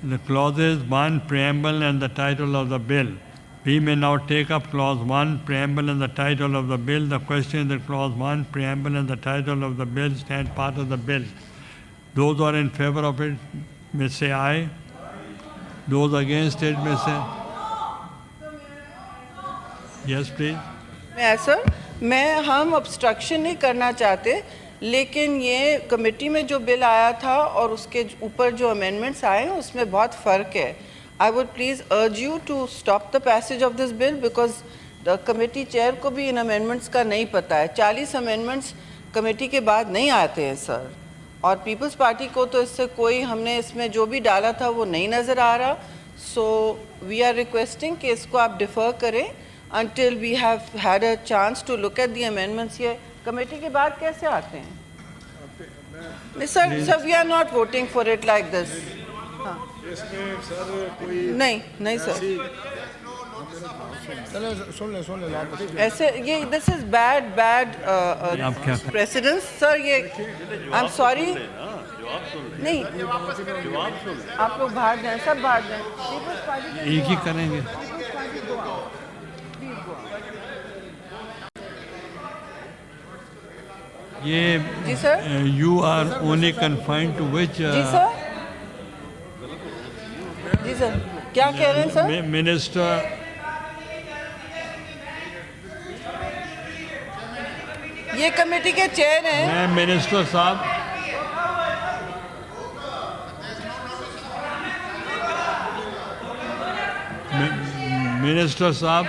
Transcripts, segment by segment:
the clauses 1, preamble and the title of the bill. We may now take up clause 1, preamble and the title of the bill. The question is that clause 1, preamble and the title of the bill stand part of the bill. Those who are in favor of it may say aye. Those against it may say yes, please. हम obstruction नहीं करना चाहते, लेकिन ये committee में जो bill आया था और उसके ऊपर जो amendments आए हैं उसमें बहुत फ़र्क है. I would please urge you to stop the passage of this bill because the committee chair को भी इन amendments का नहीं पता है. 40 amendments कमेटी के बाद नहीं आते हैं सर, और पीपल्स पार्टी को तो इससे कोई, हमने इसमें जो भी डाला था वो नहीं नज़र आ रहा. So we are requesting कि इसको आप defer करें until we have had a chance to look at the amendments. ये कमेटी के बाद कैसे आते हैं? Sir, we are not voting for it like this. नहीं सर, ऐसे ये this is bad precedence sir. ये I'm sorry. नहीं, आप लोग बाहर जाएं, सब बाहर जाएं. एक ही करेंगे. ये जी sir, you are only confined to which जी सर, क्या कह रहे हैं सर? मिनिस्टर, ये कमेटी के चेयर हैं. मैं मिनिस्टर साहब, मिनिस्टर साहब,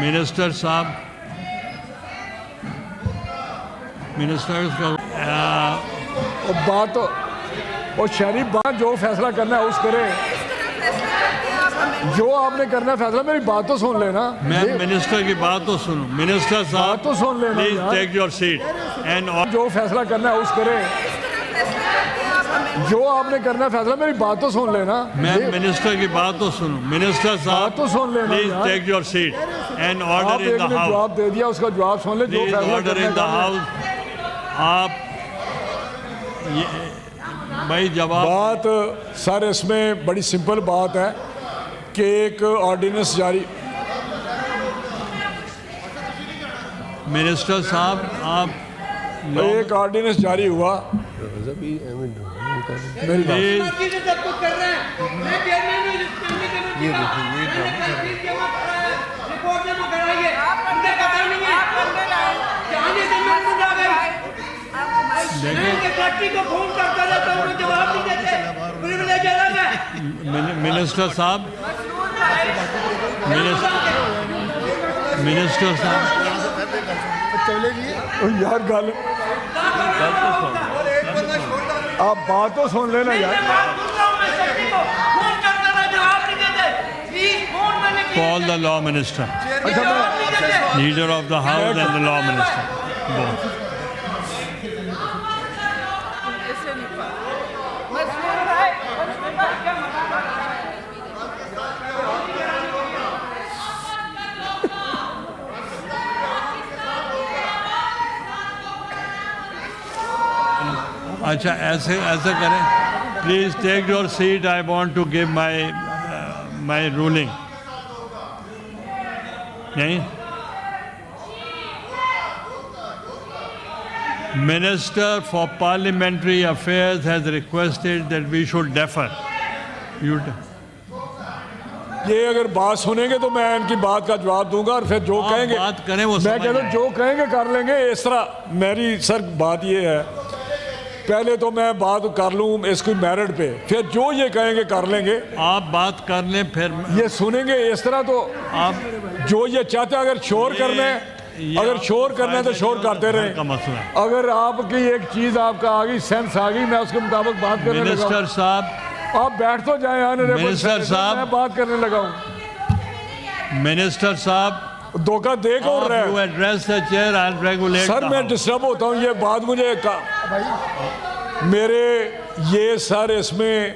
मिनिस्टर साहब, मिनिस्टर बात तो और शरीफ बात जो फैसला करना है उस करें. जो आपने करना है फैसला, मेरी बात तो सुन लेना. मैं मिनिस्टर की बात तो सुनो. मिनिस्टर साहब तो सुन लेना. Please take your seat and जो फैसला करना है उस करें. जो आपने करना है फैसला, मेरी बात तो सुन लेना. मैं मिनिस्टर की बात तो सुनो. मिनिस्टर साहब तो सुन लेना. Please take your seat and order in the house. जवाब दे दिया, उसका जवाब सुन ले. जो फैसला ऑर्डर इन द हाउस. आप भाई जवाब. बात सर इसमें बड़ी सिंपल बात है कि एक ऑर्डिनेंस जारी. मिनिस्टर साहब आप एक ऑर्डिनेंस जारी हुआ. मेरी बात मिनिस्टर साहब, मिनिस्टर साहब यार गल आप बात तो सुन लेना यार. Call the law minister, leader of the house and the law minister. Both. अच्छा ऐसे करें. Please take your seat. I want to give my ruling. नहीं, Minister for Parliamentary Affairs has requested that we should defer. ये अगर बात सुनेंगे तो मैं इनकी बात का जवाब दूंगा और फिर जो कहेंगे बात करें वो मैं कहता हूँ जो कहेंगे कर लेंगे. इस तरह मेरी सर बात ये है, पहले तो मैं बात कर लूँ इसकी मेरिट पे, फिर जो ये कहेंगे कर लेंगे. आप बात कर लें फिर ये सुनेंगे. इस तरह तो आप जो ये चाहते हैं, अगर शोर करना है, अगर शोर करना है तो शोर करते रहे. अगर आपकी एक चीज़ आपका आ गई, सेंस आ गई, मैं उसके मुताबिक बात करने लगा. मिनिस्टर साहब आप बैठ तो जाए. मिनिस्टर साहब मैं बात करने लगा हूँ. मिनिस्टर साहब धोखा दे कौन रहा है? Address the chair, I will regulate. Sir मैं डिस्टर्ब होता हूँ. ये बात मुझे मेरे ये सर इसमें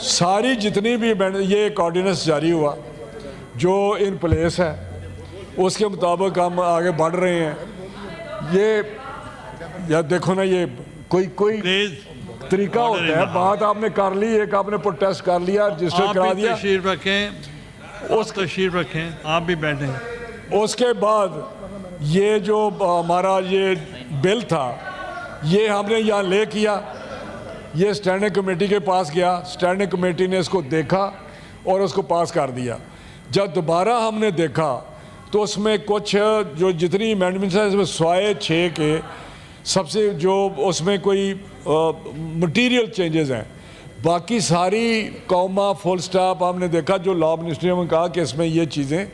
सारी जितनी भी ये एक ऑर्डिनेंस जारी हुआ जो इन प्लेस है, उसके मुताबिक हम आगे बढ़ रहे हैं। ये यार देखो ना, ये कोई प्लीज तरीका होता है। बात आपने कर ली, एक आपने प्रोटेस्ट कर लिया, रजिस्टर करा दिया, तशरीफ रखें, उस तशरीफ रखें, आप भी बैठें। उसके बाद ये जो हमारा ये बिल था ये हमने यहाँ ले किया, ये स्टैंडिंग कमेटी के पास गया, स्टैंडिंग कमेटी ने इसको देखा और उसको पास कर दिया। जब दोबारा हमने देखा तो उसमें कुछ जो जितनी अमेंडमेंट्स हैं इसमें 106 के सबसे जो उसमें कोई मटेरियल चेंजेस हैं, बाकी सारी कॉमा फुल स्टॉप हमने देखा। जो लॉ मिनिस्ट्री ने कहा कि इसमें ये चीज़ें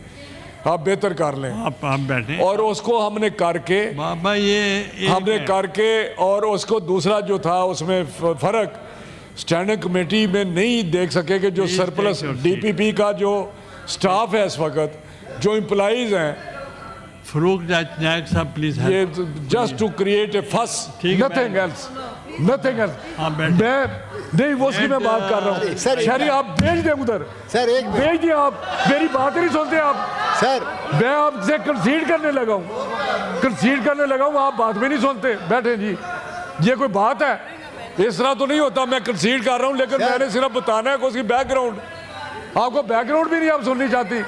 आप बेहतर कर लें, आप बैठें, और उसको हमने करके बाबा ये हमने करके और उसको दूसरा जो था उसमें फ़र्क स्टैंडिंग कमेटी में नहीं देख सके कि जो सरप्लस डीपीपी का जो स्टाफ है इस वक्त, जो एम्प्लॉइज़ हैं, फरूक नायक साहब प्लीज, ये जस्ट टू क्रिएट ए फस, नथिंग एल्स, नथिंग एल्स। मैं नहीं वो उसकी मैं बात कर रहा हूँ। शहरी आप भेज दें उधर, सर एक भेज दिए, आप मेरी बात ही नहीं सुनते आप। सर मैं आपसे कंसीड करने लगा हूँ, कंसीड करने लगा हूँ, आप बात भी नहीं सुनते। बैठे जी, ये कोई बात है? इस तरह तो नहीं होता। मैं कंसीड कर रहा हूँ लेकिन मैंने सिर्फ बताना है कि उसकी बैकग्राउंड, आपको बैकग्राउंड भी नहीं आप सुननी चाहती।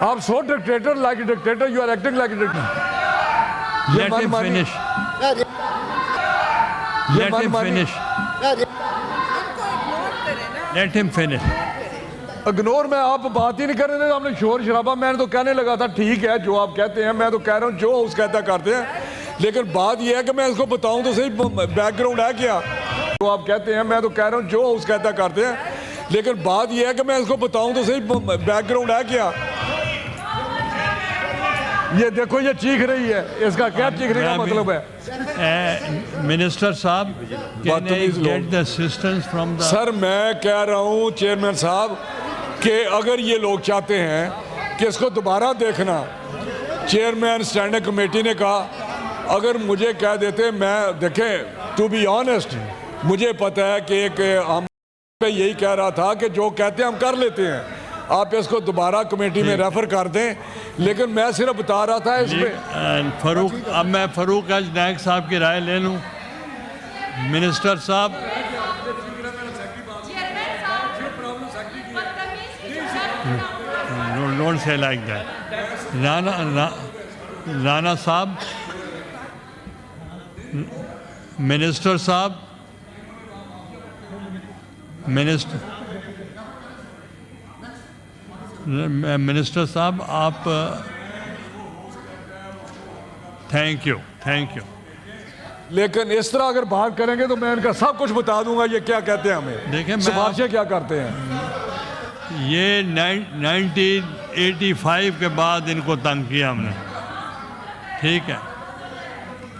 आप so dictator, like a dictator, you are acting like a dictator. Let him finish, sir let him finish, sir let him finish. Ignore में आप बात ही नहीं कर रहे थे, आपने शोर शराबा। मैंने तो कहने लगा था ठीक है जो आप कहते हैं, मैं तो कह रहा हूँ जो हाउस कहता करते हैं, लेकिन बात यह है कि मैं इसको बताऊँ तो सही बैकग्राउंड है क्या। जो आप कहते हैं, मैं तो कह रहा हूँ जो हाउस कहता करते हैं, लेकिन बात यह है कि मैं इसको बताऊँ तो सही बैकग्राउंड है क्या। ये देखो ये चीख रही है, इसका क्या चीखने का मतलब है? मिनिस्टर साहब, can I get the assistance from the, sir मैं कह रहा हूँ चेयरमैन साहब कि अगर ये लोग चाहते हैं कि इसको दोबारा देखना, चेयरमैन स्टैंडिंग कमेटी ने कहा अगर मुझे कह देते, मैं देखें टू बी ऑनेस्ट, मुझे पता है कि एक हम पे यही कह रहा था कि जो कहते हैं हम कर लेते हैं, आप इसको दोबारा कमेटी में रेफर कर दें, लेकिन मैं सिर्फ बता रहा था इसमें। फरूक, अब मैं फरूक आज नायक साहब की राय ले लूँ। मिनिस्टर साहब, don't say like that. Rana साहब, मिनिस्टर साहब, मिनिस्टर साहब आप, थैंक यू, थैंक यू। लेकिन इस तरह अगर बात करेंगे तो मैं इनका सब कुछ बता दूंगा ये क्या कहते हैं हमें, देखिए सिफारिशें क्या करते हैं। ये 1985 के बाद इनको तंग किया हमने, ठीक है।